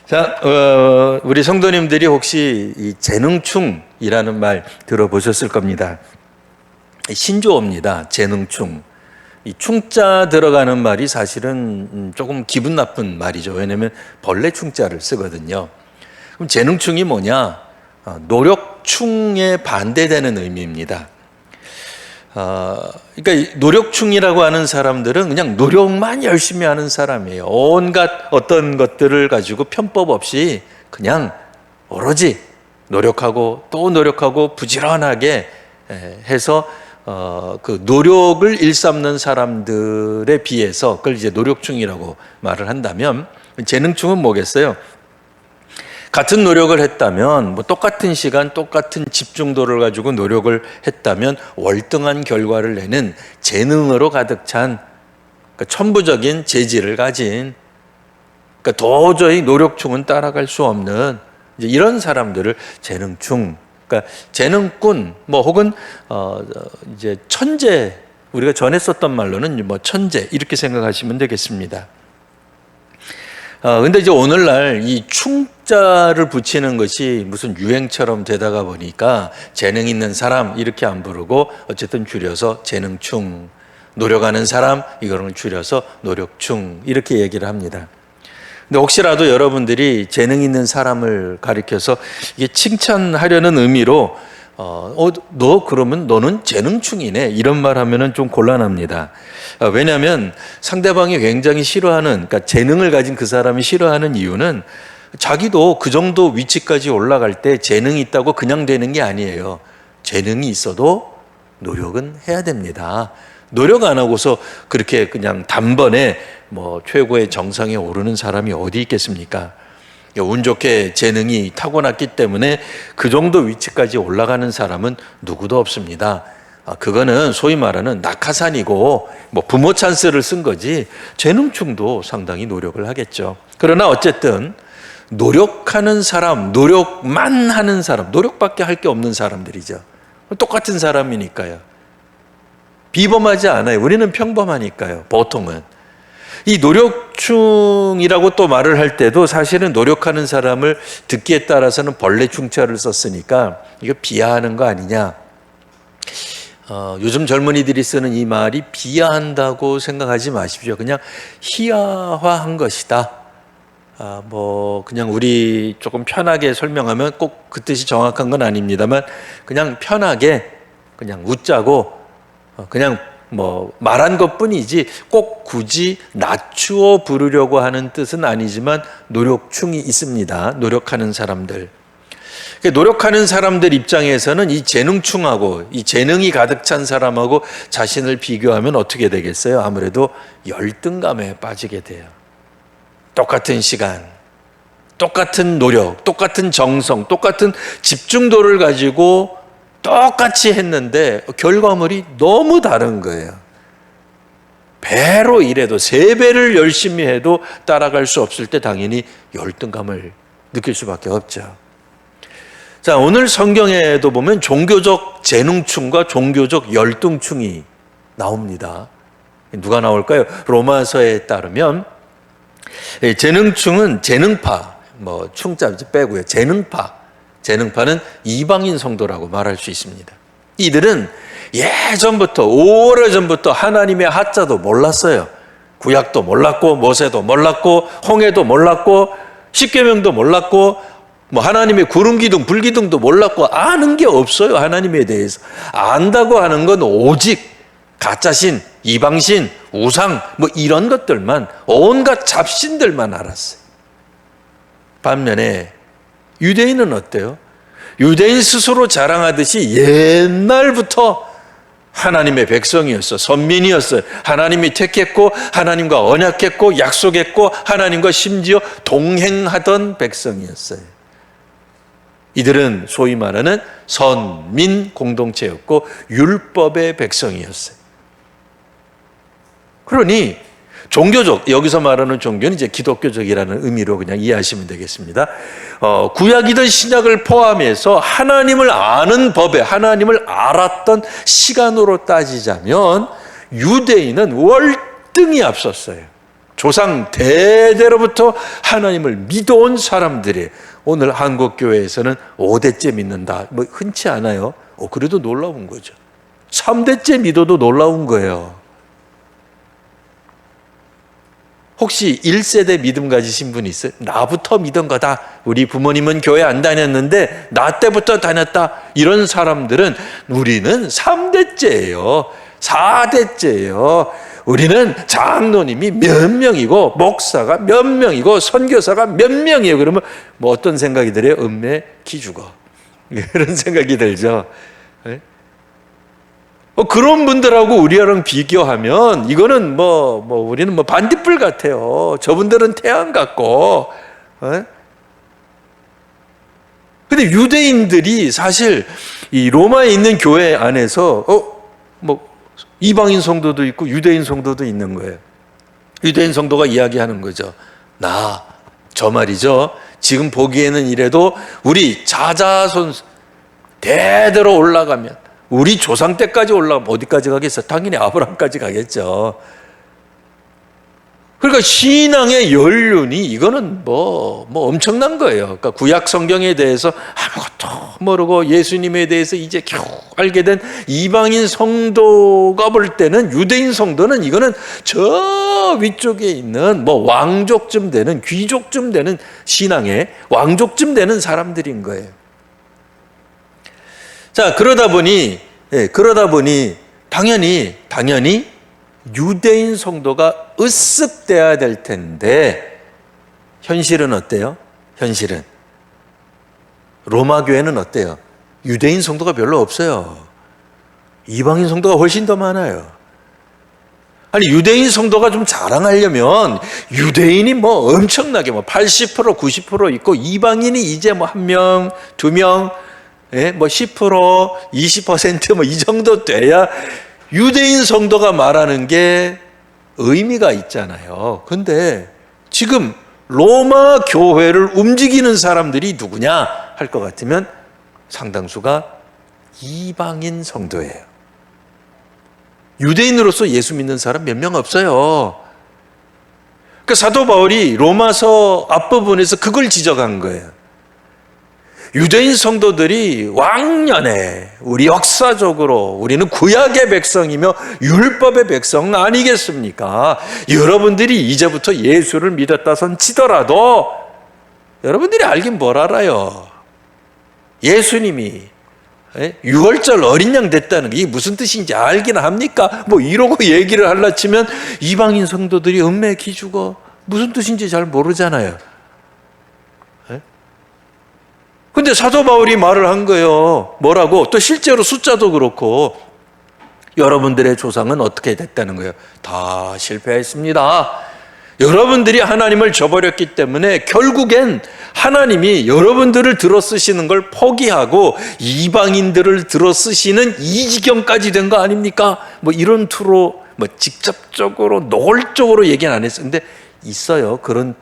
자, 우리 성도님들이 혹시 이 재능충이라는 말 들어보셨을 겁니다. 신조어입니다. 재능충. 이 충자 들어가는 말이 사실은 조금 기분 나쁜 말이죠. 왜냐하면 벌레 충자를 쓰거든요. 그럼 재능충이 뭐냐? 노력충에 반대되는 의미입니다. 그러니까 노력충이라고 하는 사람들은 그냥 노력만 열심히 하는 사람이에요. 온갖 어떤 것들을 가지고 편법 없이 그냥 오로지 노력하고 또 노력하고 부지런하게 해서 그 노력을 일삼는 사람들에 비해서 그걸 이제 노력충이라고 말을 한다면, 재능충은 뭐겠어요? 같은 노력을 했다면, 뭐 똑같은 시간, 똑같은 집중도를 가지고 노력을 했다면 월등한 결과를 내는 재능으로 가득 찬, 그러니까 천부적인 재질을 가진, 그러니까 도저히 노력충은 따라갈 수 없는 이제 이런 사람들을 재능충, 그러니까 재능꾼, 뭐 혹은 이제 천재, 우리가 전에 썼던 말로는 뭐 천재 이렇게 생각하시면 되겠습니다. 근데 이제 오늘날 이 충자를 붙이는 것이 무슨 유행처럼 되다가 보니까 재능 있는 사람 이렇게 안 부르고 어쨌든 줄여서 재능충, 노력하는 사람 이거를 줄여서 노력충 이렇게 얘기를 합니다. 근데 혹시라도 여러분들이 재능 있는 사람을 가리켜서 이게 칭찬하려는 의미로 너 그러면 너는 재능충이네 이런 말 하면은 좀 곤란합니다. 왜냐하면 상대방이 굉장히 싫어하는, 그러니까 재능을 가진 그 사람이 싫어하는 이유는 자기도 그 정도 위치까지 올라갈 때 재능이 있다고 그냥 되는 게 아니에요. 재능이 있어도 노력은 해야 됩니다. 노력 안 하고서 그렇게 그냥 단번에 뭐 최고의 정상에 오르는 사람이 어디 있겠습니까? 운 좋게 재능이 타고났기 때문에 그 정도 위치까지 올라가는 사람은 누구도 없습니다. 그거는 소위 말하는 낙하산이고 뭐 부모 찬스를 쓴 거지 재능충도 상당히 노력을 하겠죠. 그러나 어쨌든 노력하는 사람, 노력만 하는 사람, 노력밖에 할 게 없는 사람들이죠. 똑같은 사람이니까요. 비범하지 않아요. 우리는 평범하니까요. 보통은. 이 노력충이라고 또 말을 할 때도 사실은 노력하는 사람을 듣기에 따라서는 벌레 충자를 썼으니까 이거 비하하는 거 아니냐. 요즘 젊은이들이 쓰는 이 말이 비하한다고 생각하지 마십시오. 그냥 희화화한 것이다. 뭐 그냥 우리 조금 편하게 설명하면 꼭 그 뜻이 정확한 건 아닙니다만 그냥 편하게 그냥 웃자고 그냥 뭐 말한 것뿐이지 꼭 굳이 낮추어 부르려고 하는 뜻은 아니지만 노력충이 있습니다. 노력하는 사람들. 노력하는 사람들 입장에서는 이 재능충하고 이 재능이 가득 찬 사람하고 자신을 비교하면 어떻게 되겠어요? 아무래도 열등감에 빠지게 돼요. 똑같은 시간, 똑같은 노력, 똑같은 정성, 똑같은 집중도를 가지고 똑같이 했는데 결과물이 너무 다른 거예요. 배로 일해도 3배를 열심히 해도 따라갈 수 없을 때 당연히 열등감을 느낄 수밖에 없죠. 자, 오늘 성경에도 보면 종교적 재능충과 종교적 열등충이 나옵니다. 누가 나올까요? 로마서에 따르면 재능충은 재능파, 뭐 충자 빼고요. 재능파는 이방인 성도라고 말할 수 있습니다. 이들은 예전부터 오래전부터 하나님의 하자도 몰랐어요. 구약도 몰랐고 모세도 몰랐고 홍해도 몰랐고 십계명도 몰랐고 뭐 하나님의 구름기둥 불기둥도 몰랐고 아는 게 없어요. 하나님에 대해서 안다고 하는 건 오직 가짜신, 이방신, 우상 뭐 이런 것들만, 온갖 잡신들만 알았어요. 반면에 유대인은 어때요? 유대인 스스로 자랑하듯이 옛날부터 하나님의 백성이었어. 선민이었어요. 하나님이 택했고 하나님과 언약했고 약속했고 하나님과 심지어 동행하던 백성이었어요. 이들은 소위 말하는 선민 공동체였고 율법의 백성이었어요. 그러니 종교적, 여기서 말하는 종교는 이제 기독교적이라는 의미로 그냥 이해하시면 되겠습니다. 구약이든 신약을 포함해서 하나님을 아는 법에, 하나님을 알았던 시간으로 따지자면 유대인은 월등히 앞섰어요. 조상 대대로부터 하나님을 믿어온 사람들이 오늘 한국교회에서는 5대째 믿는다. 뭐 흔치 않아요. 그래도 놀라운 거죠. 3대째 믿어도 놀라운 거예요. 혹시 1세대 믿음 가지신 분 있어요? 나부터 믿은 거다. 우리 부모님은 교회 안 다녔는데 나 때부터 다녔다. 이런 사람들은 우리는 3대째예요. 4대째예요. 우리는 장로님이 몇 명이고 목사가 몇 명이고 선교사가 몇 명이에요. 그러면 뭐 어떤 생각이 들어요? 음매 기죽어. 이런 생각이 들죠. 그런 분들하고 우리랑 비교하면 이거는 우리는 반딧불 같아요. 저분들은 태양 같고. 근데 유대인들이 사실 이 로마에 있는 교회 안에서 이방인 성도도 있고 유대인 성도도 있는 거예요. 유대인 성도가 이야기하는 거죠. 저 말이죠. 지금 보기에는 이래도 우리 자자손 대대로 올라가면 우리 조상 때까지 올라가면 어디까지 가겠어? 당연히 아브라함까지 가겠죠. 그러니까 신앙의 연륜이 이거는 엄청난 거예요. 그러니까 구약 성경에 대해서 아무것도 모르고 예수님에 대해서 이제 겨우 알게 된 이방인 성도가 볼 때는 유대인 성도는 이거는 저 위쪽에 있는 왕족쯤 되는 귀족쯤 되는 신앙의 왕족쯤 되는 사람들인 거예요. 자, 그러다 보니 당연히 유대인 성도가 으쓱돼야 될 텐데 현실은 어때요? 현실은 로마 교회는 어때요? 유대인 성도가 별로 없어요. 이방인 성도가 훨씬 더 많아요. 아니 유대인 성도가 좀 자랑하려면 유대인이 엄청나게 80% 90% 있고 이방인이 이제 1명, 2명 10%, 20% 이 정도 돼야 유대인 성도가 말하는 게 의미가 있잖아요. 근데 지금 로마 교회를 움직이는 사람들이 누구냐 할 것 같으면 상당수가 이방인 성도예요. 유대인으로서 예수 믿는 사람 몇 명 없어요. 그러니까 사도 바울이 로마서 앞부분에서 그걸 지적한 거예요. 유대인 성도들이 왕년에 우리 역사적으로 우리는 구약의 백성이며 율법의 백성 아니겠습니까? 여러분들이 이제부터 예수를 믿었다 손 치더라도 여러분들이 알긴 뭘 알아요. 예수님이 6월절 어린 양 됐다는 게 무슨 뜻인지 알긴 합니까? 이러고 얘기를 하려 치면 이방인 성도들이 음매 기죽어 무슨 뜻인지 잘 모르잖아요. 근데 사도 바울이 말을 한 거예요. 뭐라고? 또 실제로 숫자도 그렇고 여러분들의 조상은 어떻게 됐다는 거예요? 다 실패했습니다. 여러분들이 하나님을 저버렸기 때문에 결국엔 하나님이 여러분들을 들어 쓰시는 걸 포기하고 이방인들을 들어 쓰시는 이 지경까지 된 거 아닙니까? 이런 투로 직접적으로 노골적으로 얘기는 안 했어요. 근데 있어요. 그런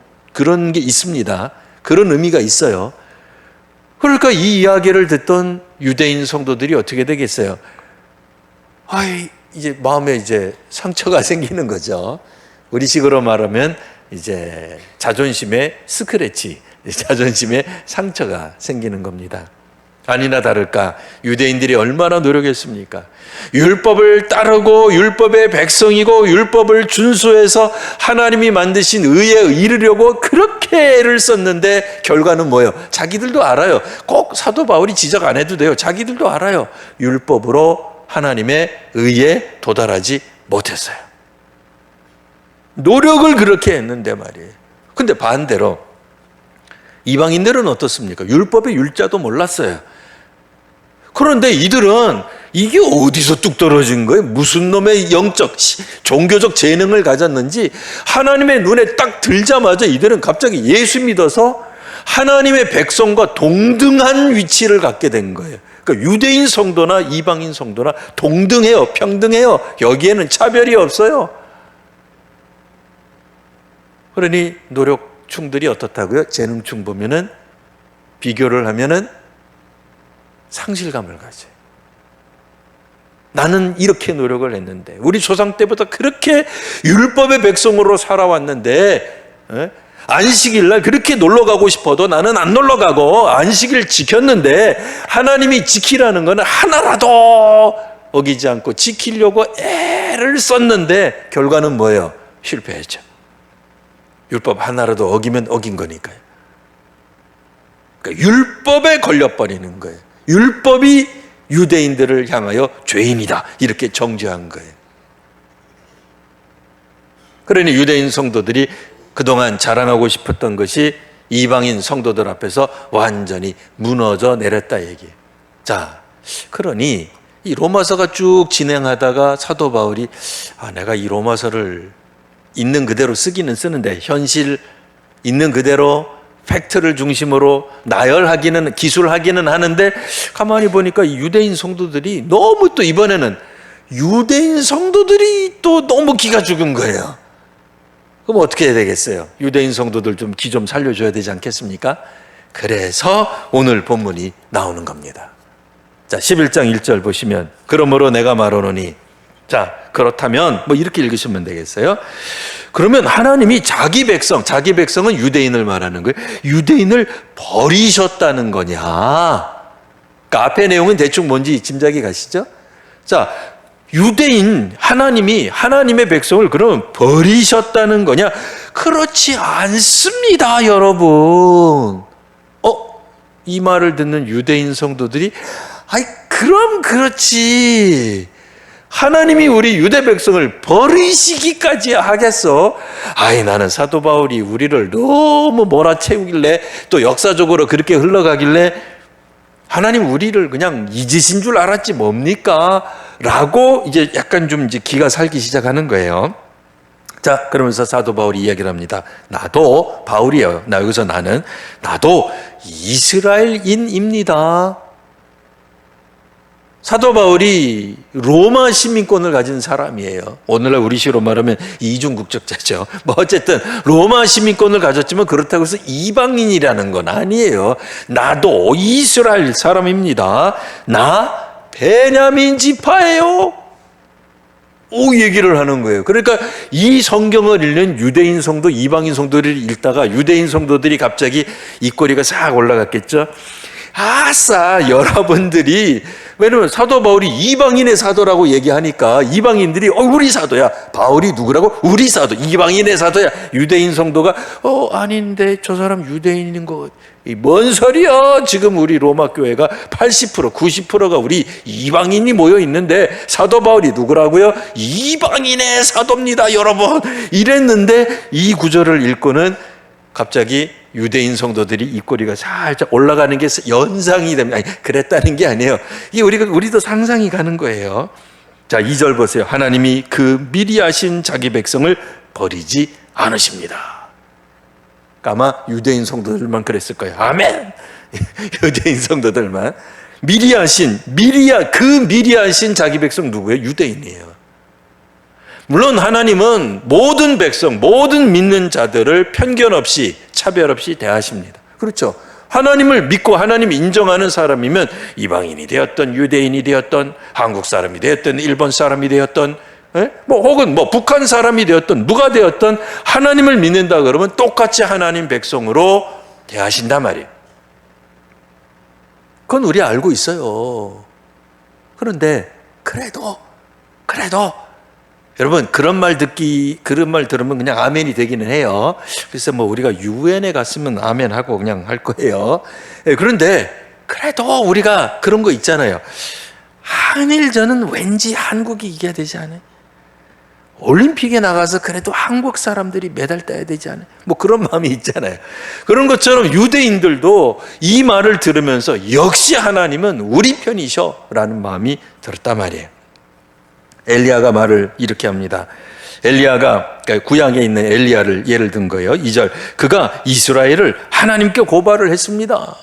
게 있습니다. 그런 의미가 있어요. 그러니까 이 이야기를 듣던 유대인 성도들이 어떻게 되겠어요? 이제 마음에 이제 상처가 생기는 거죠. 우리식으로 말하면 이제 자존심에 스크래치, 자존심에 상처가 생기는 겁니다. 아니나 다를까 유대인들이 얼마나 노력했습니까? 율법을 따르고 율법의 백성이고 율법을 준수해서 하나님이 만드신 의에 이르려고 그렇게 애를 썼는데 결과는 뭐예요? 자기들도 알아요. 꼭 사도 바울이 지적 안 해도 돼요. 자기들도 알아요. 율법으로 하나님의 의에 도달하지 못했어요. 노력을 그렇게 했는데 말이에요. 근데 반대로 이방인들은 어떻습니까? 율법의 율자도 몰랐어요. 그런데 이들은 이게 어디서 뚝 떨어진 거예요? 무슨 놈의 영적, 종교적 재능을 가졌는지 하나님의 눈에 딱 들자마자 이들은 갑자기 예수 믿어서 하나님의 백성과 동등한 위치를 갖게 된 거예요. 그러니까 유대인 성도나 이방인 성도나 동등해요. 평등해요. 여기에는 차별이 없어요. 그러니 노력충들이 어떻다고요? 재능충 보면은 비교를 하면은 상실감을 가져요. 나는 이렇게 노력을 했는데, 우리 조상 때부터 그렇게 율법의 백성으로 살아왔는데, 안식일 날 그렇게 놀러 가고 싶어도 나는 안 놀러 가고 안식일 지켰는데, 하나님이 지키라는 거는 하나라도 어기지 않고 지키려고 애를 썼는데 결과는 뭐예요? 실패했죠. 율법 하나라도 어기면 어긴 거니까요. 그러니까 율법에 걸려버리는 거예요. 율법이 유대인들을 향하여 죄인이다, 이렇게 정죄한 거예요. 그러니 유대인 성도들이 그동안 자랑하고 싶었던 것이 이방인 성도들 앞에서 완전히 무너져 내렸다 얘기예요. 자, 그러니 이 로마서가 쭉 진행하다가 사도 바울이 내가 이 로마서를 있는 그대로 쓰기는 쓰는데, 현실 있는 그대로 팩트를 중심으로 나열하기는, 기술하기는 하는데, 가만히 보니까 이 유대인 성도들이 너무, 또 이번에는 유대인 성도들이 또 너무 기가 죽은 거예요. 그럼 어떻게 해야 되겠어요? 유대인 성도들 좀 기 좀 살려줘야 되지 않겠습니까? 그래서 오늘 본문이 나오는 겁니다. 자, 11장 1절 보시면, 그러므로 내가 말하노니, 자, 그렇다면 뭐 이렇게 읽으시면 되겠어요. 그러면 하나님이 자기 백성은 유대인을 말하는 거예요. 유대인을 버리셨다는 거냐? 그러니까 앞의 내용은 대충 뭔지 짐작이 가시죠? 자, 유대인, 하나님이 하나님의 백성을 그러면 버리셨다는 거냐? 그렇지 않습니다, 여러분. 이 말을 듣는 유대인 성도들이, 그럼 그렇지. 하나님이 우리 유대 백성을 버리시기까지 하겠어? 나는 사도 바울이 우리를 너무 몰아채우길래, 또 역사적으로 그렇게 흘러가길래 하나님 우리를 그냥 잊으신 줄 알았지 뭡니까? 라고 이제 약간 좀 이제 기가 살기 시작하는 거예요. 자, 그러면서 사도 바울이 이야기를 합니다. 나도, 바울이에요. 여기서 나도 이스라엘인입니다. 사도 바울이 로마 시민권을 가진 사람이에요. 오늘날 우리식으로 말하면 이중국적자죠. 어쨌든 로마 시민권을 가졌지만 그렇다고 해서 이방인이라는 건 아니에요. 나도 이스라엘 사람입니다. 나 베냐민 지파예요. 얘기를 하는 거예요. 그러니까 이 성경을 읽는 유대인 성도, 이방인 성도들을 읽다가 유대인 성도들이 갑자기 입꼬리가 싹 올라갔겠죠. 아싸, 여러분들이, 왜냐면 사도 바울이 이방인의 사도라고 얘기하니까 이방인들이 우리 사도야. 바울이 누구라고? 우리 사도, 이방인의 사도야. 유대인 성도가 아닌데 저 사람 유대인인 거, 뭔 소리야? 지금 우리 로마 교회가 80%, 90%가 우리 이방인이 모여 있는데 사도 바울이 누구라고요? 이방인의 사도입니다, 여러분. 이랬는데 이 구절을 읽고는 갑자기 유대인 성도들이 입꼬리가 살짝 올라가는 게 연상이 됩니다. 그랬다는 게 아니에요. 이게 우리도 상상이 가는 거예요. 자, 2절 보세요. 하나님이 그 미리 하신 자기 백성을 버리지 않으십니다. 아마 유대인 성도들만 그랬을 거예요. 아멘. 유대인 성도들만. 미리 하신 자기 백성 누구예요? 유대인이에요. 물론 하나님은 모든 백성, 모든 믿는 자들을 편견 없이, 차별 없이 대하십니다. 그렇죠. 하나님을 믿고 하나님 인정하는 사람이면 이방인이 되었던, 유대인이 되었던, 한국 사람이 되었던, 일본 사람이 되었던, 혹은 북한 사람이 되었던, 누가 되었던, 하나님을 믿는다 그러면 똑같이 하나님 백성으로 대하신단 말이에요. 그건 우리 알고 있어요. 그런데 그래도 여러분, 그런 말 들으면 그냥 아멘이 되기는 해요. 그래서 우리가 유엔에 갔으면 아멘 하고 그냥 할 거예요. 그런데 그래도 우리가 그런 거 있잖아요. 한일전은 왠지 한국이 이겨야 되지 않아요? 올림픽에 나가서 그래도 한국 사람들이 메달 따야 되지 않아요? 그런 마음이 있잖아요. 그런 것처럼 유대인들도 이 말을 들으면서 역시 하나님은 우리 편이셔 라는 마음이 들었단 말이에요. 엘리야가 말을 이렇게 합니다. 엘리야가, 그러니까 구약에 있는 엘리야를 예를 든 거예요. 2절, 그가 이스라엘을 하나님께 고발을 했습니다.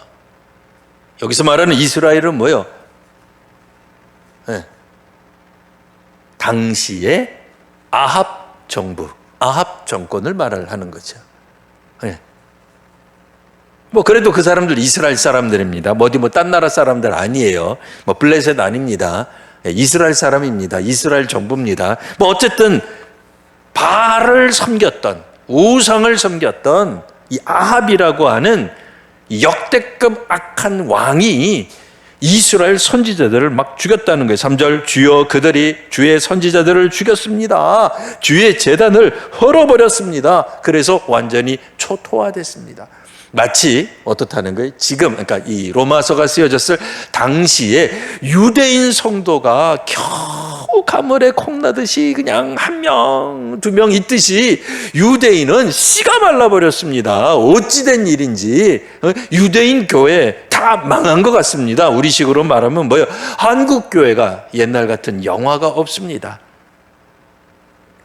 여기서 말하는 이스라엘은 뭐예요? 당시의 아합 정부, 아합 정권을 말을 하는 거죠. 그래도 그 사람들 이스라엘 사람들입니다. 어디 딴 나라 사람들 아니에요. 블레셋 아닙니다. 이스라엘 사람입니다. 이스라엘 정부입니다. 뭐 어쨌든 바알을 섬겼던, 우상을 섬겼던 이 아합이라고 하는 역대급 악한 왕이 이스라엘 선지자들을 막 죽였다는 거예요. 3절, 주여 그들이 주의 선지자들을 죽였습니다. 주의 제단을 헐어버렸습니다. 그래서 완전히 초토화됐습니다. 마치 어떻다는 거예요? 지금 그러니까 이 로마서가 쓰여졌을 당시에 유대인 성도가 겨우 가물에 콩나듯이 그냥 한 명, 두 명 있듯이 유대인은 씨가 말라버렸습니다. 어찌된 일인지 유대인 교회 다 망한 것 같습니다. 우리식으로 말하면 뭐예요? 한국 교회가 옛날 같은 영화가 없습니다.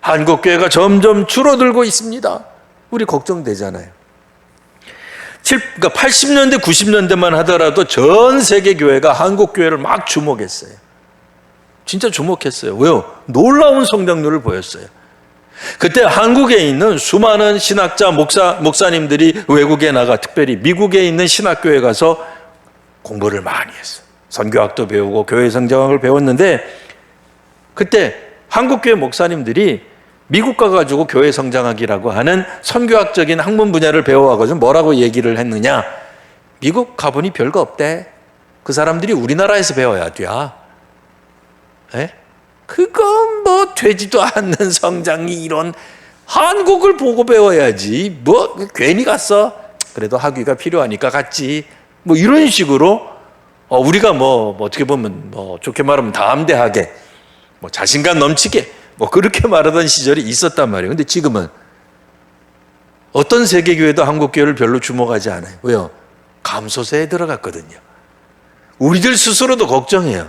한국 교회가 점점 줄어들고 있습니다. 우리 걱정되잖아요. 그러니까 80년대, 90년대만 하더라도 전 세계 교회가 한국 교회를 막 주목했어요. 진짜 주목했어요. 왜요? 놀라운 성장률을 보였어요. 그때 한국에 있는 수많은 신학자, 목사님들이 외국에 나가, 특별히 미국에 있는 신학교에 가서 공부를 많이 했어요. 선교학도 배우고 교회 성장학을 배웠는데, 그때 한국교회 목사님들이 미국 가가지고 교회 성장학이라고 하는 선교학적인 학문 분야를 배워가지고 뭐라고 얘기를 했느냐? 미국 가보니 별거 없대. 그 사람들이 우리나라에서 배워야 돼. 에? 그건 뭐 되지도 않는 성장이 이런 한국을 보고 배워야지. 뭐 괜히 갔어. 그래도 학위가 필요하니까 갔지. 뭐 이런 식으로 우리가 뭐 어떻게 보면 뭐 좋게 말하면 담대하게, 뭐 자신감 넘치게 뭐 그렇게 말하던 시절이 있었단 말이에요. 근데 지금은 어떤 세계교회도 한국교회를 별로 주목하지 않아요. 왜요? 감소세에 들어갔거든요. 우리들 스스로도 걱정해요.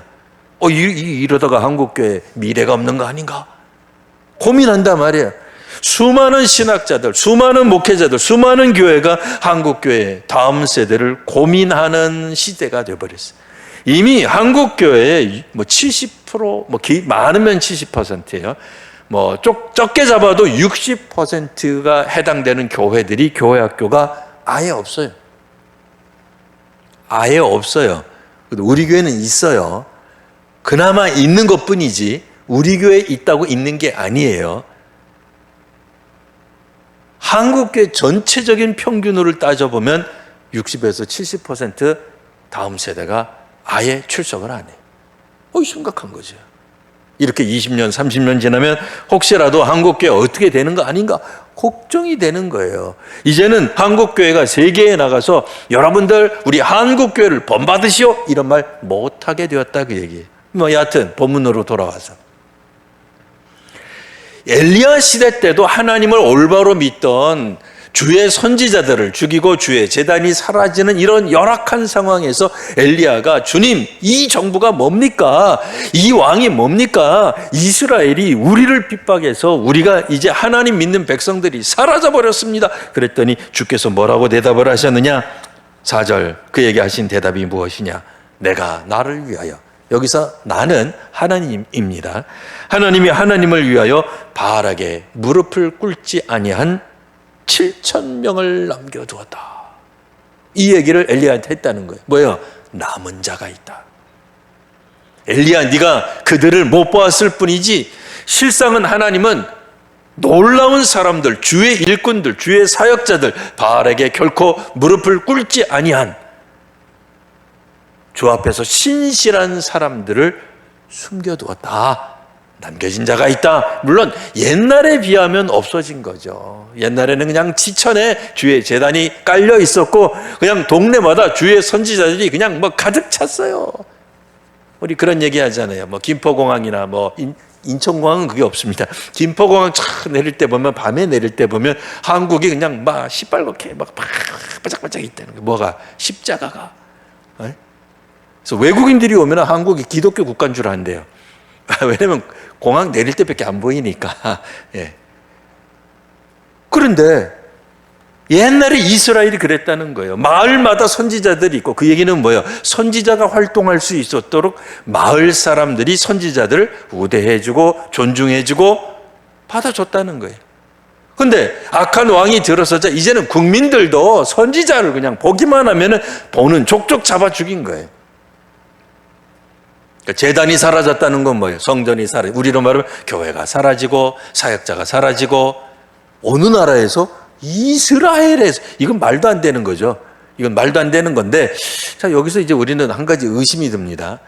이러다가 한국교회 미래가 없는 거 아닌가? 고민한단 말이에요. 수많은 신학자들, 수많은 목회자들, 수많은 교회가 한국교회 다음 세대를 고민하는 시대가 되어버렸어요. 이미 한국교회의 뭐 70%, 많으면 70%예요. 뭐 적게 잡아도 60%가 해당되는 교회들이 교회학교가 아예 없어요. 아예 없어요. 우리 교회는 있어요. 그나마 있는 것뿐이지 우리 교회에 있다고 있는 게 아니에요. 한국교회 전체적인 평균으로 따져보면 60에서 70% 다음 세대가 아예 출석을 안 해요. 심각한 거죠. 이렇게 20년, 30년 지나면 혹시라도 한국교회 어떻게 되는 거 아닌가 걱정이 되는 거예요. 이제는 한국교회가 세계에 나가서 여러분들 우리 한국교회를 본받으시오 이런 말 못하게 되었다 그 얘기예요. 여하튼 본문으로 돌아와서 엘리야 시대 때도 하나님을 올바로 믿던 주의 선지자들을 죽이고 주의 제단이 사라지는 이런 열악한 상황에서 엘리야가 주님, 이 정부가 뭡니까? 이 왕이 뭡니까? 이스라엘이 우리를 핍박해서 우리가 이제 하나님 믿는 백성들이 사라져 버렸습니다. 그랬더니 주께서 뭐라고 대답을 하셨느냐? 4절 그에게 하신 대답이 무엇이냐? 내가 나를 위하여, 여기서 나는 하나님입니다. 하나님이 하나님을 위하여 바알에게 무릎을 꿇지 아니한 7,000명을 남겨두었다. 이 얘기를 엘리야한테 했다는 거예요. 뭐예요? 남은 자가 있다. 엘리야, 네가 그들을 못 보았을 뿐이지 실상은 하나님은 놀라운 사람들, 주의 일꾼들, 주의 사역자들 바알에게 결코 무릎을 꿇지 아니한 주 앞에서 신실한 사람들을 숨겨두었다. 남겨진 자가 있다. 물론 옛날에 비하면 없어진 거죠. 옛날에는 그냥 지천에 주의 제단이 깔려 있었고 그냥 동네마다 주의 선지자들이 그냥 뭐 가득 찼어요. 우리 그런 얘기 하잖아요. 뭐 김포공항이나 뭐 인천공항은 그게 없습니다. 김포공항 촥 내릴 때 보면, 밤에 내릴 때 보면 한국이 그냥 막 시뻘겋게 막 바짝바짝 있다는 거예요. 뭐가? 십자가가. 그래서 외국인들이 오면 한국이 기독교 국가인 줄 안대요. 왜냐면 공항 내릴 때밖에 안 보이니까. 예. 그런데 옛날에 이스라엘이 그랬다는 거예요. 마을마다 선지자들이 있고, 그 얘기는 뭐예요? 선지자가 활동할 수 있었도록 마을 사람들이 선지자들을 우대해주고 존중해주고 받아줬다는 거예요. 근데 악한 왕이 들어서자 이제는 국민들도 선지자를 그냥 보기만 하면은 보는 족족 잡아 죽인 거예요. 제단이 사라졌다는 건 뭐예요? 성전이 사라지고, 우리로 말하면 교회가 사라지고 사역자가 사라지고, 어느 나라에서? 이스라엘에서. 이건 말도 안 되는 거죠. 이건 말도 안 되는 건데, 자, 여기서 이제 우리는 한 가지 의심이 듭니다.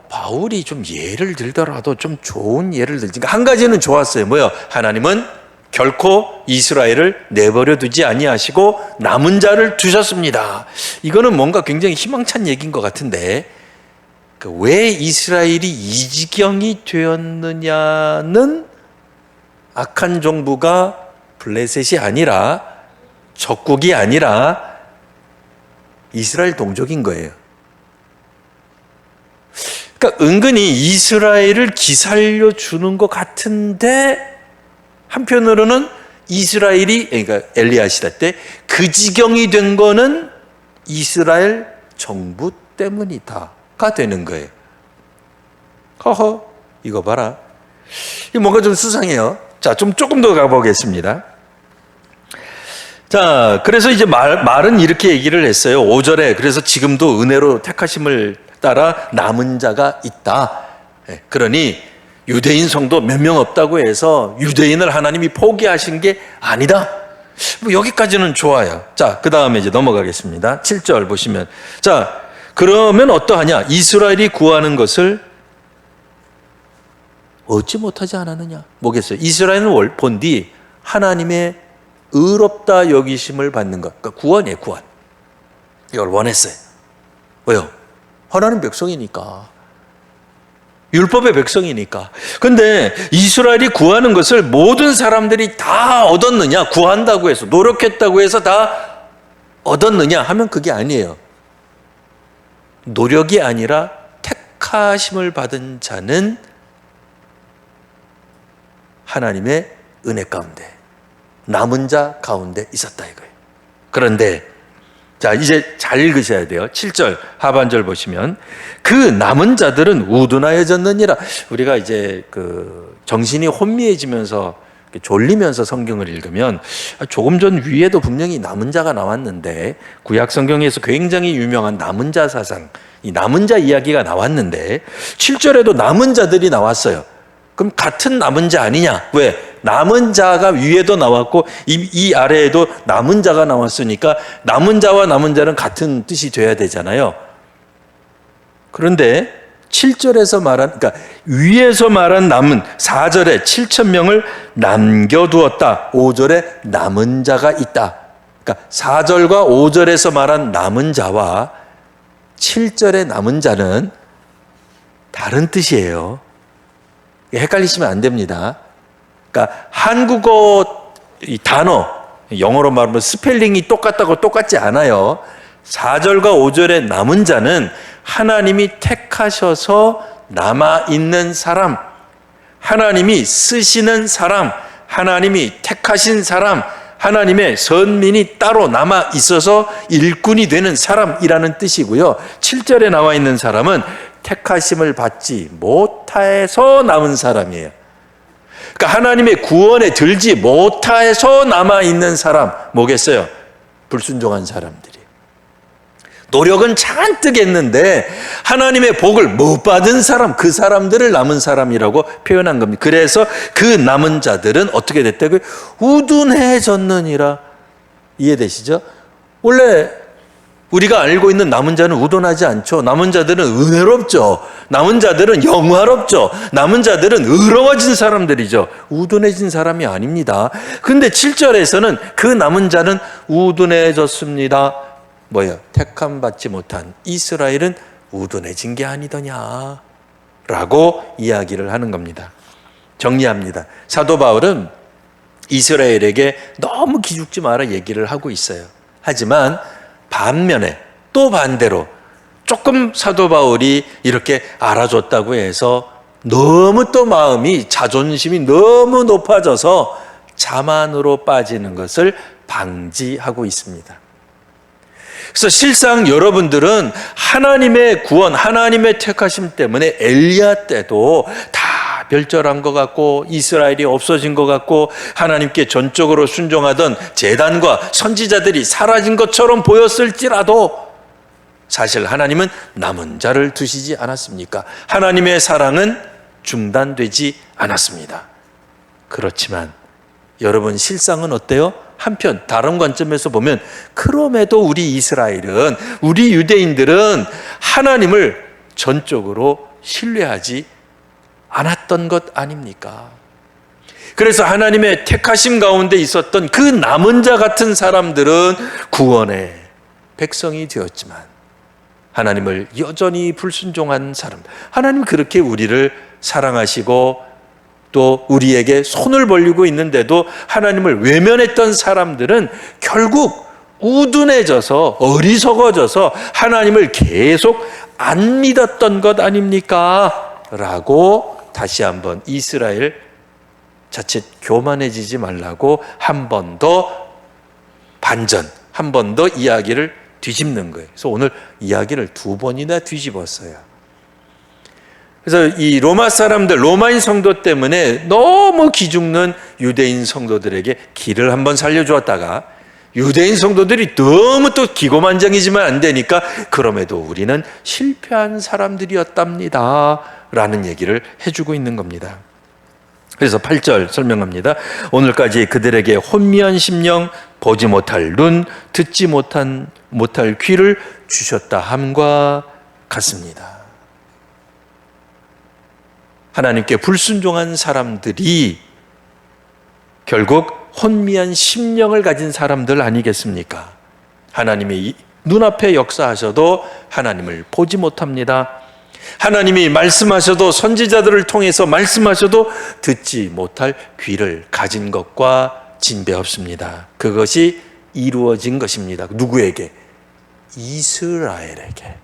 바울이 좀 예를 들더라도 좀 좋은 예를 들지. 한 가지는 좋았어요. 뭐요? 하나님은 결코 이스라엘을 내버려 두지 아니하시고 남은 자를 두셨습니다. 이거는 뭔가 굉장히 희망찬 얘기인 것 같은데, 왜 이스라엘이 이 지경이 되었느냐는 악한 정부가 블레셋이 아니라, 적국이 아니라 이스라엘 동족인 거예요. 그러니까 은근히 이스라엘을 기살려 주는 것 같은데, 한편으로는 이스라엘이, 그러니까 엘리야 시대 때 그 지경이 된 거는 이스라엘 정부 때문이다가 되는 거예요. 허허, 이거 봐라. 이거 뭔가 좀 수상해요. 자, 조금 더 가보겠습니다. 자, 그래서 이제 말은 이렇게 얘기를 했어요. 5절에, 그래서 지금도 은혜로 택하심을 따라 남은 자가 있다. 그러니 유대인 성도 몇 명 없다고 해서 유대인을 하나님이 포기하신 게 아니다. 뭐 여기까지는 좋아요. 자, 그 다음에 이제 넘어가겠습니다. 7절 보시면, 자, 그러면 어떠하냐? 이스라엘이 구하는 것을 얻지 못하지 않았느냐? 뭐겠어요? 이스라엘은 본디 하나님의 의롭다 여기심을 받는 것. 그러니까 구원이에요, 구원. 이걸 원했어요. 왜요? 하나님 백성이니까. 율법의 백성이니까. 근데 이스라엘이 구하는 것을 모든 사람들이 다 얻었느냐? 구한다고 해서, 노력했다고 해서 다 얻었느냐? 하면 그게 아니에요. 노력이 아니라 택하심을 받은 자는 하나님의 은혜 가운데, 남은 자 가운데 있었다 이거예요. 그런데 자, 이제 잘 읽으셔야 돼요. 7절 하반절 보시면, 그 남은 자들은 우둔하여졌느니라. 우리가 이제 그 정신이 혼미해지면서 졸리면서 성경을 읽으면, 조금 전 위에도 분명히 남은 자가 나왔는데, 구약 성경에서 굉장히 유명한 남은 자 사상, 이 남은 자 이야기가 나왔는데 7절에도 남은 자들이 나왔어요. 그럼 같은 남은 자 아니냐? 왜? 남은 자가 위에도 나왔고 이 아래에도 남은 자가 나왔으니까 남은 자와 남은 자는 같은 뜻이 돼야 되잖아요. 그런데 7절에서 말한, 그러니까 위에서 말한 남은, 4절에 7,000명을 남겨두었다. 5절에 남은 자가 있다. 그러니까 4절과 5절에서 말한 남은 자와 7절의 남은 자는 다른 뜻이에요. 헷갈리시면 안 됩니다. 그러니까 한국어 이 단어, 영어로 말하면 스펠링이 똑같다고 똑같지 않아요. 4절과 5절의 남은 자는 하나님이 택하셔서 남아있는 사람, 하나님이 쓰시는 사람, 하나님이 택하신 사람, 하나님의 선민이 따로 남아있어서 일꾼이 되는 사람이라는 뜻이고요. 7절에 나와 있는 사람은 택하심을 받지 못해서 남은 사람이에요. 그러니까 하나님의 구원에 들지 못해서 남아있는 사람, 뭐겠어요? 불순종한 사람들이. 노력은 잔뜩 했는데 하나님의 복을 못 받은 사람, 그 사람들을 남은 사람이라고 표현한 겁니다. 그래서 그 남은 자들은 어떻게 됐다고요? 우둔해졌느니라. 이해되시죠? 원래 우리가 알고 있는 남은 자는 우둔하지 않죠. 남은 자들은 은혜롭죠. 남은 자들은 영화롭죠. 남은 자들은 의로워진 사람들이죠. 우둔해진 사람이 아닙니다. 근데 7절에서는 그 남은 자는 우둔해졌습니다. 뭐예요? 택함 받지 못한 이스라엘은 우둔해진 게 아니더냐 라고 이야기를 하는 겁니다. 정리합니다. 사도 바울은 이스라엘에게 너무 기죽지 마라 얘기를 하고 있어요. 하지만 반면에 또 반대로 조금 사도 바울이 이렇게 알아줬다고 해서 너무 또 마음이, 자존심이 너무 높아져서 자만으로 빠지는 것을 방지하고 있습니다. 그래서 실상 여러분들은 하나님의 구원, 하나님의 택하심 때문에 엘리야 때도 다 멸절한 것 같고 이스라엘이 없어진 것 같고 하나님께 전적으로 순종하던 제단과 선지자들이 사라진 것처럼 보였을지라도 사실 하나님은 남은 자를 두시지 않았습니까? 하나님의 사랑은 중단되지 않았습니다. 그렇지만 여러분, 실상은 어때요? 한편 다른 관점에서 보면 그럼에도 우리 이스라엘은, 우리 유대인들은 하나님을 전적으로 신뢰하지 않았던 것 아닙니까? 그래서 하나님의 택하심 가운데 있었던 그 남은 자 같은 사람들은 구원의 백성이 되었지만 하나님을 여전히 불순종한 사람들, 하나님 그렇게 우리를 사랑하시고 또 우리에게 손을 벌리고 있는데도 하나님을 외면했던 사람들은 결국 우둔해져서, 어리석어져서 하나님을 계속 안 믿었던 것 아닙니까? 라고 다시 한번 이스라엘 자칫 교만해지지 말라고 한 번 더 반전, 한 번 더 이야기를 뒤집는 거예요. 그래서 오늘 이야기를 2번이나 뒤집었어요. 그래서 이 로마 사람들, 로마인 성도 때문에 너무 기죽는 유대인 성도들에게 길을 한번 살려주었다가 유대인 성도들이 너무 또 기고만장이지만 안 되니까 그럼에도 우리는 실패한 사람들이었답니다 라는 얘기를 해주고 있는 겁니다. 그래서 8절 설명합니다. 오늘까지 그들에게 혼미한 심령, 보지 못할 눈, 듣지 못할 귀를 주셨다 함과 같습니다. 하나님께 불순종한 사람들이 결국 혼미한 심령을 가진 사람들 아니겠습니까? 하나님이 눈앞에 역사하셔도 하나님을 보지 못합니다. 하나님이 말씀하셔도, 선지자들을 통해서 말씀하셔도 듣지 못할 귀를 가진 것과 진배 없습니다. 그것이 이루어진 것입니다. 누구에게? 이스라엘에게.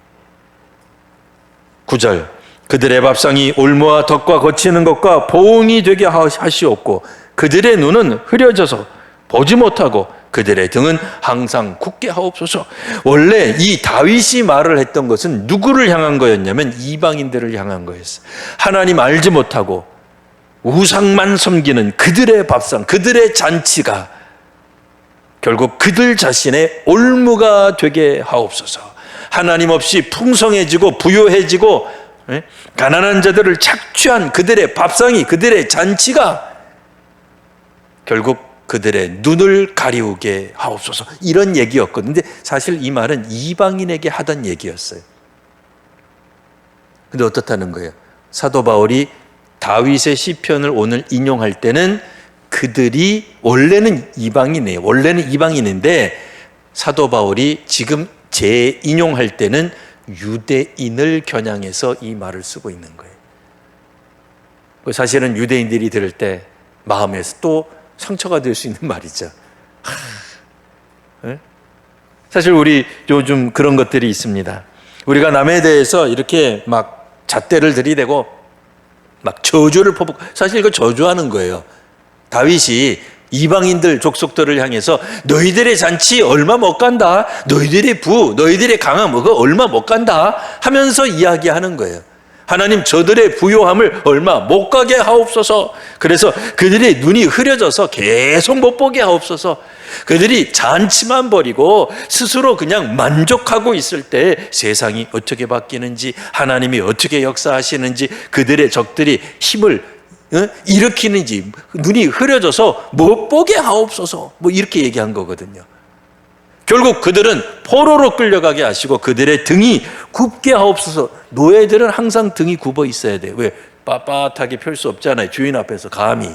9절, 그들의 밥상이 올무와 덕과 거치는 것과 보응이 되게 하시옵고 그들의 눈은 흐려져서 보지 못하고 그들의 등은 항상 굳게 하옵소서. 원래 이 다윗이 말을 했던 것은 누구를 향한 거였냐면 이방인들을 향한 거였어요. 하나님 알지 못하고 우상만 섬기는 그들의 밥상, 그들의 잔치가 결국 그들 자신의 올무가 되게 하옵소서. 하나님 없이 풍성해지고 부유해지고 가난한 자들을 착취한 그들의 밥상이, 그들의 잔치가 결국 그들의 눈을 가리우게 하옵소서, 이런 얘기였거든요. 근데 사실 이 말은 이방인에게 하던 얘기였어요. 근데 어떻다는 거예요? 사도 바울이 다윗의 시편을 오늘 인용할 때는 그들이 원래는 이방인이에요. 원래는 이방인인데 사도 바울이 지금 재인용할 때는 유대인을 겨냥해서 이 말을 쓰고 있는 거예요. 사실은 유대인들이 들을 때 마음에서 또 상처가 될 수 있는 말이죠. 사실 우리 요즘 그런 것들이 있습니다. 우리가 남에 대해서 이렇게 막 잣대를 들이대고 막 저주를 퍼붓고, 사실 이거 저주하는 거예요. 다윗이 이방인들 족속들을 향해서 너희들의 잔치 얼마 못 간다, 너희들의 부, 너희들의 강함 그거 얼마 못 간다 하면서 이야기하는 거예요. 하나님 저들의 부요함을 얼마 못 가게 하옵소서. 그래서 그들의 눈이 흐려져서 계속 못 보게 하옵소서. 그들이 잔치만 벌이고 스스로 그냥 만족하고 있을 때 세상이 어떻게 바뀌는지, 하나님이 어떻게 역사하시는지, 그들의 적들이 힘을 일으키는지 눈이 흐려져서 못 보게 하옵소서, 뭐 이렇게 얘기한 거거든요. 결국 그들은 포로로 끌려가게 하시고 그들의 등이 굽게 하옵소서. 노예들은 항상 등이 굽어 있어야 돼요. 왜? 빳빳하게 펼 수 없잖아요. 주인 앞에서 감히.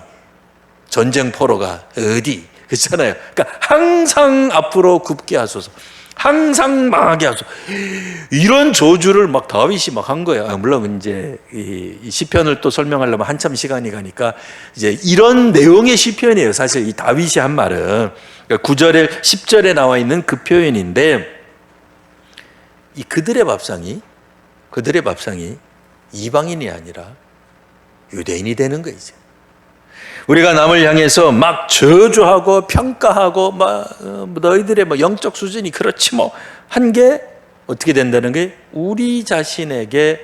전쟁 포로가 어디 그렇잖아요. 그러니까 항상 앞으로 굽게 하소서, 항상 망하게 하소서, 이런 저주를 막 다윗이 막 한 거예요. 물론 이제 이 시편을 또 설명하려면 한참 시간이 가니까 이제 이런 내용의 시편이에요. 사실 이 다윗이 한 말은 9절에 10절에 나와 있는 그 표현인데, 이 그들의 밥상이 이방인이 아니라 유대인이 되는 거예요. 이제 우리가 남을 향해서 막 저주하고 평가하고 막 너희들의 뭐 영적 수준이 그렇지 뭐 한 게 어떻게 된다는 게 우리 자신에게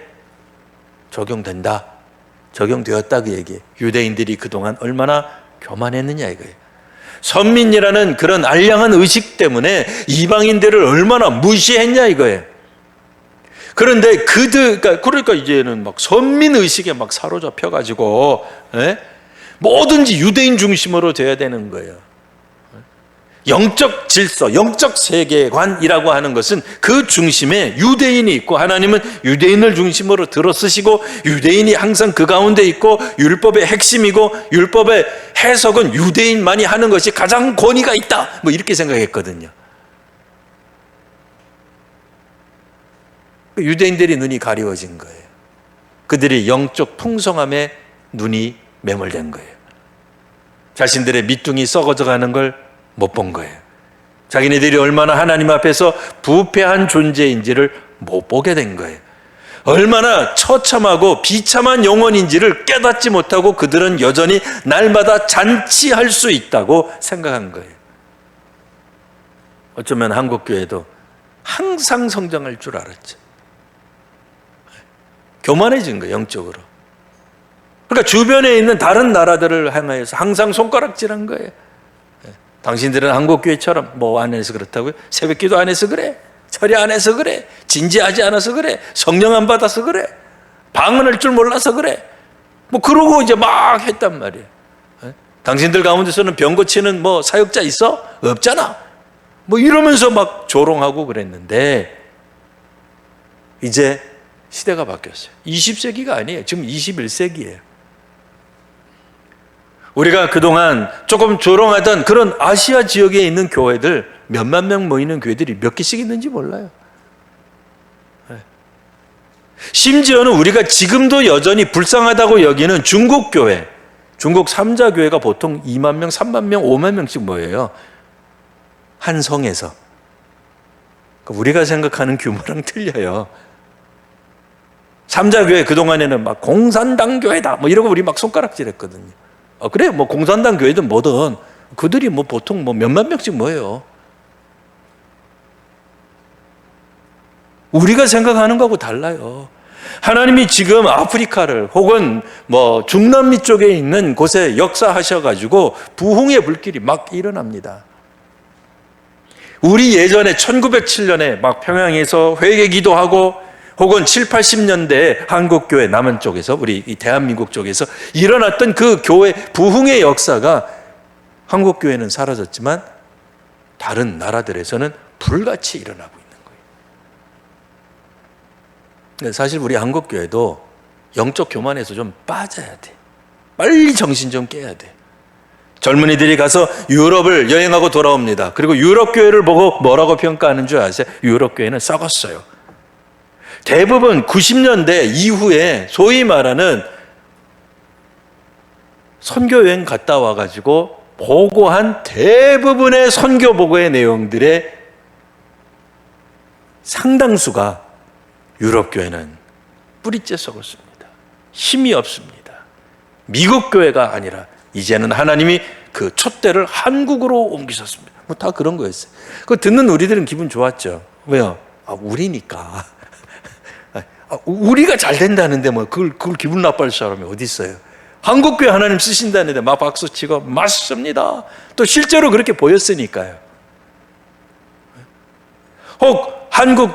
적용된다, 적용되었다, 그 얘기예요. 유대인들이 그동안 얼마나 교만했느냐 이거예요. 선민이라는 그런 알량한 의식 때문에 이방인들을 얼마나 무시했냐 이거예요. 그런데 그러니까 이제는 막 선민 의식에 막 사로잡혀 가지고 뭐든지 유대인 중심으로 돼야 되는 거예요. 영적 질서, 영적 세계관이라고 하는 것은 그 중심에 유대인이 있고, 하나님은 유대인을 중심으로 들어쓰시고, 유대인이 항상 그 가운데 있고, 율법의 핵심이고, 율법의 해석은 유대인만이 하는 것이 가장 권위가 있다, 뭐 이렇게 생각했거든요. 유대인들이 눈이 가리워진 거예요. 그들이 영적 풍성함에 눈이 매몰된 거예요. 자신들의 밑둥이 썩어져 가는 걸 못 본 거예요. 자기네들이 얼마나 하나님 앞에서 부패한 존재인지를 못 보게 된 거예요. 얼마나 처참하고 비참한 영혼인지를 깨닫지 못하고 그들은 여전히 날마다 잔치할 수 있다고 생각한 거예요. 어쩌면 한국교회도 항상 성장할 줄 알았죠. 교만해진 거예요, 영적으로. 그러니까 주변에 있는 다른 나라들을 향하여서 항상 손가락질한 거예요. 당신들은 한국교회처럼 뭐 안 해서 그렇다고요? 새벽기도 안 해서 그래? 철야 안 해서 그래? 진지하지 않아서 그래? 성령 안 받아서 그래? 방언할 줄 몰라서 그래? 뭐 그러고 이제 막 했단 말이에요. 당신들 가운데서는 병 고치는 뭐 사역자 있어? 없잖아. 뭐 이러면서 막 조롱하고 그랬는데, 이제 시대가 바뀌었어요. 20세기가 아니에요. 지금 21세기예요. 우리가 그동안 조금 조롱하던 그런 아시아 지역에 있는 교회들, 몇만 명 모이는 교회들이 몇 개씩 있는지 몰라요. 심지어는 우리가 지금도 여전히 불쌍하다고 여기는 중국 교회, 중국 3자 교회가 보통 2만 명, 3만 명, 5만 명씩 모여요. 한 성에서. 우리가 생각하는 규모랑 틀려요. 3자 교회 그동안에는 막 공산당 교회다 뭐 이러고 우리 막 손가락질 했거든요. 그래, 뭐 공산당 교회든 뭐든 그들이 뭐 보통 뭐 몇만 명씩 모여요. 우리가 생각하는 거하고 달라요. 하나님이 지금 아프리카를 혹은 뭐 중남미 쪽에 있는 곳에 역사하셔가지고 부흥의 불길이 막 일어납니다. 우리 예전에 1907년에 막 평양에서 회개 기도하고, 혹은 7, 80년대에 한국교회 남한 쪽에서, 우리 이 대한민국 쪽에서 일어났던 그 교회 부흥의 역사가 한국교회는 사라졌지만 다른 나라들에서는 불같이 일어나고 있는 거예요. 사실 우리 한국교회도 영적 교만에서 좀 빠져야 돼. 빨리 정신 좀 깨야 돼. 젊은이들이 가서 유럽을 여행하고 돌아옵니다. 그리고 유럽 교회를 보고 뭐라고 평가하는 줄 아세요? 유럽 교회는 썩었어요. 대부분 90년대 이후에 소위 말하는 선교여행 갔다 와가지고 보고한 대부분의 선교 보고의 내용들의 상당수가 유럽교회는 뿌리째 썩었습니다. 힘이 없습니다. 미국 교회가 아니라 이제는 하나님이 그 촛대를 한국으로 옮기셨습니다. 뭐 다 그런 거였어요. 그거 듣는 우리들은 기분 좋았죠. 왜요? 우리니까. 우리가 잘 된다는데 뭐 그걸 기분 나빠할 사람이 어디 있어요? 한국교회 하나님 쓰신다는데 막 박수치고 맞습니다. 또 실제로 그렇게 보였으니까요. 혹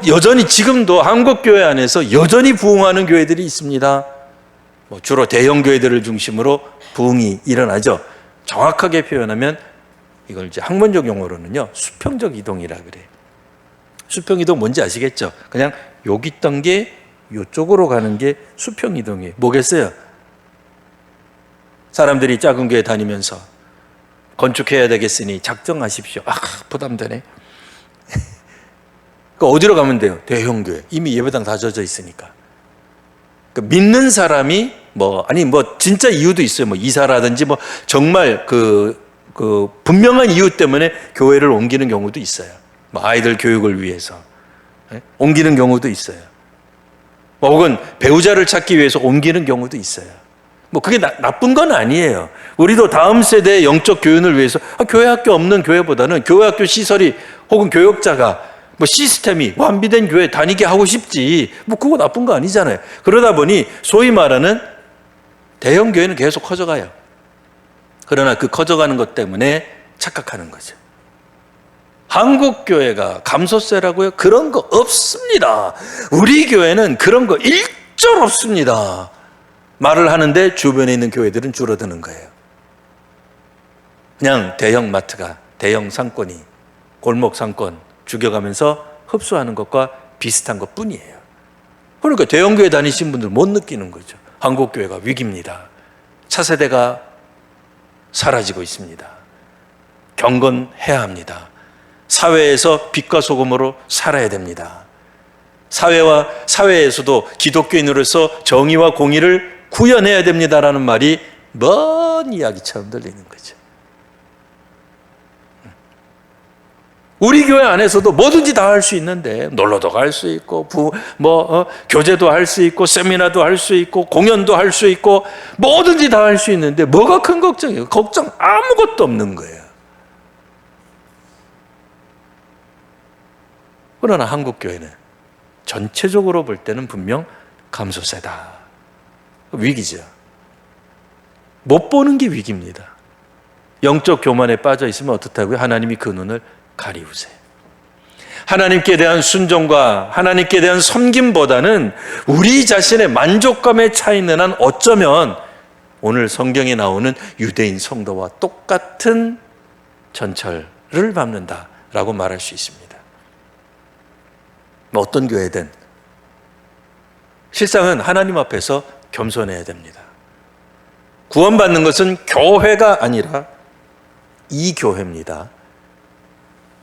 여전히 지금도 한국교회 안에서 여전히 부흥하는 교회들이 있습니다. 뭐 주로 대형 교회들을 중심으로 부흥이 일어나죠. 정확하게 표현하면 이걸 이제 학문적 용어로는요, 수평적 이동이라 그래요. 수평 이동 뭔지 아시겠죠? 그냥 여기 있던 게 이쪽으로 가는 게 수평 이동이에요. 뭐겠어요? 사람들이 작은 교회 다니면서 건축해야 되겠으니 작정하십시오. 부담되네. 어디로 가면 돼요? 대형 교회. 이미 예배당 다 젖어 있으니까. 믿는 사람이 진짜 이유도 있어요. 이사라든지 정말 분명한 이유 때문에 교회를 옮기는 경우도 있어요. 아이들 교육을 위해서 옮기는 경우도 있어요. 혹은 배우자를 찾기 위해서 옮기는 경우도 있어요. 그게 나쁜 건 아니에요. 우리도 다음 세대의 영적 교훈을 위해서 교회 학교 없는 교회보다는 교회 학교 시설이 혹은 교역자가 시스템이 완비된 교회 다니게 하고 싶지, 그거 나쁜 거 아니잖아요. 그러다 보니 소위 말하는 대형 교회는 계속 커져가요. 그러나 그 커져가는 것 때문에 착각하는 거죠. 한국교회가 감소세라고요? 그런 거 없습니다. 우리 교회는 그런 거 일절 없습니다. 말을 하는데 주변에 있는 교회들은 줄어드는 거예요. 그냥 대형 마트가, 대형 상권이 골목 상권 죽여가면서 흡수하는 것과 비슷한 것 뿐이에요. 그러니까 대형교회 다니신 분들 못 느끼는 거죠. 한국교회가 위기입니다. 차세대가 사라지고 있습니다. 경건해야 합니다. 사회에서 빛과 소금으로 살아야 됩니다. 사회에서도 기독교인으로서 정의와 공의를 구현해야 됩니다라는 말이 먼 이야기처럼 들리는 거죠. 우리 교회 안에서도 뭐든지 다 할 수 있는데 놀러도 갈 수 있고 교제도 할 수 있고 세미나도 할 수 있고 공연도 할 수 있고 뭐든지 다 할 수 있는데 뭐가 큰 걱정이에요? 걱정 아무것도 없는 거예요. 그러나 한국 교회는 전체적으로 볼 때는 분명 감소세다. 위기죠. 못 보는 게 위기입니다. 영적 교만에 빠져 있으면 어떻다고요? 하나님이 그 눈을 가리우세요. 하나님께 대한 순종과 하나님께 대한 섬김보다는 우리 자신의 만족감에 차 있는 한 어쩌면 오늘 성경에 나오는 유대인 성도와 똑같은 전철을 밟는다라고 말할 수 있습니다. 어떤 교회든 실상은 하나님 앞에서 겸손해야 됩니다. 구원받는 것은 교회가 아니라 이 교회입니다.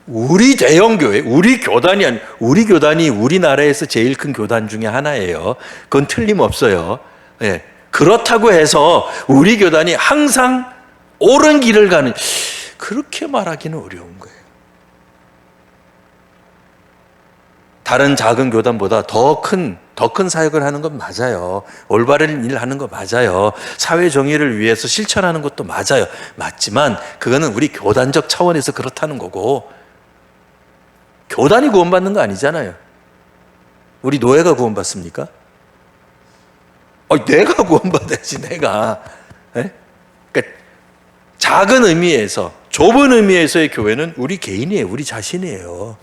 우리 대형교회, 우리 교단이 우리나라에서 제일 큰 교단 중에 하나예요. 그건 틀림없어요. 예. 그렇다고 해서 우리 교단이 항상 옳은 길을 가는, 그렇게 말하기는 어려운 거예요. 다른 작은 교단보다 더 큰 사역을 하는 건 맞아요. 올바른 일을 하는 거 맞아요. 사회 정의를 위해서 실천하는 것도 맞아요. 맞지만 그거는 우리 교단적 차원에서 그렇다는 거고, 교단이 구원받는 거 아니잖아요. 우리 노예가 구원받습니까? 내가 구원받아야지, 내가. 네? 그러니까 작은 의미에서, 좁은 의미에서의 교회는 우리 개인이에요. 우리 자신이에요.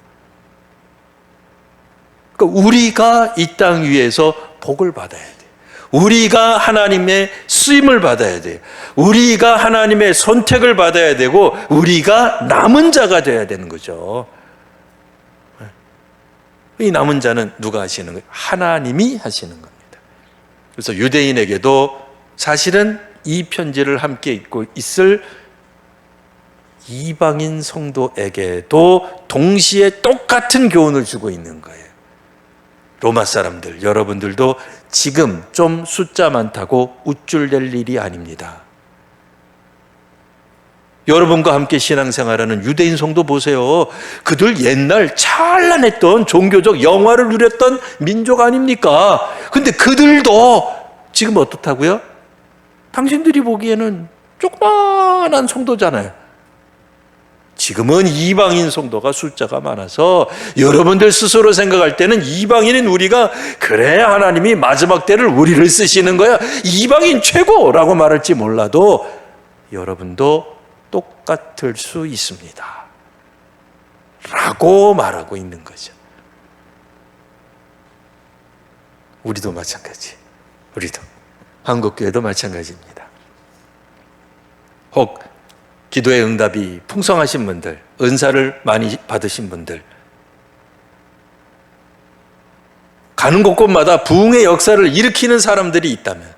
그러니까 우리가 이 땅 위에서 복을 받아야 돼. 우리가 하나님의 쓰임을 받아야 돼. 우리가 하나님의 선택을 받아야 되고, 우리가 남은 자가 돼야 되는 거죠. 이 남은 자는 누가 하시는 거예요? 하나님이 하시는 겁니다. 그래서 유대인에게도 사실은 이 편지를 함께 읽고 있을 이방인 성도에게도 동시에 똑같은 교훈을 주고 있는 거예요. 로마 사람들, 여러분들도 지금 좀 숫자 많다고 우쭐댈 일이 아닙니다. 여러분과 함께 신앙생활하는 유대인 성도 보세요. 그들 옛날 찬란했던 종교적 영화를 누렸던 민족 아닙니까? 근데 그들도 지금 어떻다고요? 당신들이 보기에는 조그만한 성도잖아요. 지금은 이방인 성도가 숫자가 많아서 여러분들 스스로 생각할 때는 이방인인 우리가, 그래 하나님이 마지막 때를 우리를 쓰시는 거야, 이방인 최고라고 말할지 몰라도 여러분도 똑같을 수 있습니다 라고 말하고 있는 거죠. 우리도 마찬가지. 우리도 한국교회도 마찬가지입니다. 혹 기도의 응답이 풍성하신 분들, 은사를 많이 받으신 분들, 가는 곳곳마다 부흥의 역사를 일으키는 사람들이 있다면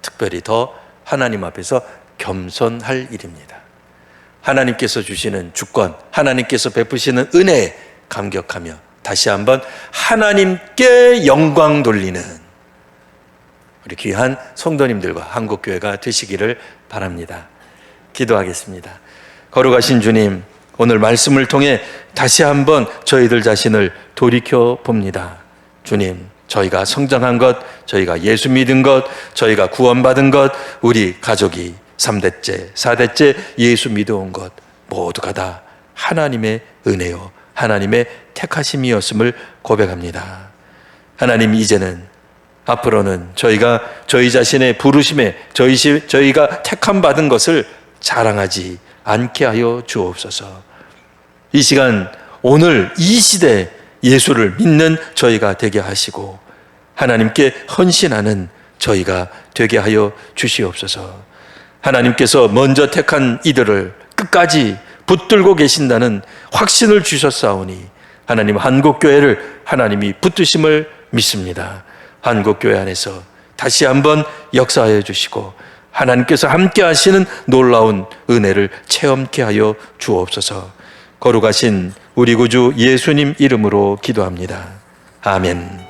특별히 더 하나님 앞에서 겸손할 일입니다. 하나님께서 주시는 주권, 하나님께서 베푸시는 은혜에 감격하며 다시 한번 하나님께 영광 돌리는 우리 귀한 성도님들과 한국교회가 되시기를 바랍니다. 기도하겠습니다. 거룩하신 주님, 오늘 말씀을 통해 다시 한번 저희들 자신을 돌이켜 봅니다. 주님, 저희가 성장한 것, 저희가 예수 믿은 것, 저희가 구원받은 것, 우리 가족이 3대째, 4대째 예수 믿어온 것 모두가 다 하나님의 은혜요, 하나님의 택하심이었음을 고백합니다. 하나님, 이제는 앞으로는 저희가 저희 자신의 부르심에 저희가 택함 받은 것을 자랑하지 않게 하여 주옵소서. 이 시간 오늘 이 시대 예수를 믿는 저희가 되게 하시고 하나님께 헌신하는 저희가 되게 하여 주시옵소서. 하나님께서 먼저 택한 이들을 끝까지 붙들고 계신다는 확신을 주셨사오니 하나님 한국교회를 하나님이 붙드심을 믿습니다. 한국교회 안에서 다시 한번 역사하여 주시고 하나님께서 함께 하시는 놀라운 은혜를 체험케 하여 주옵소서. 거룩하신 우리 구주 예수님 이름으로 기도합니다. 아멘.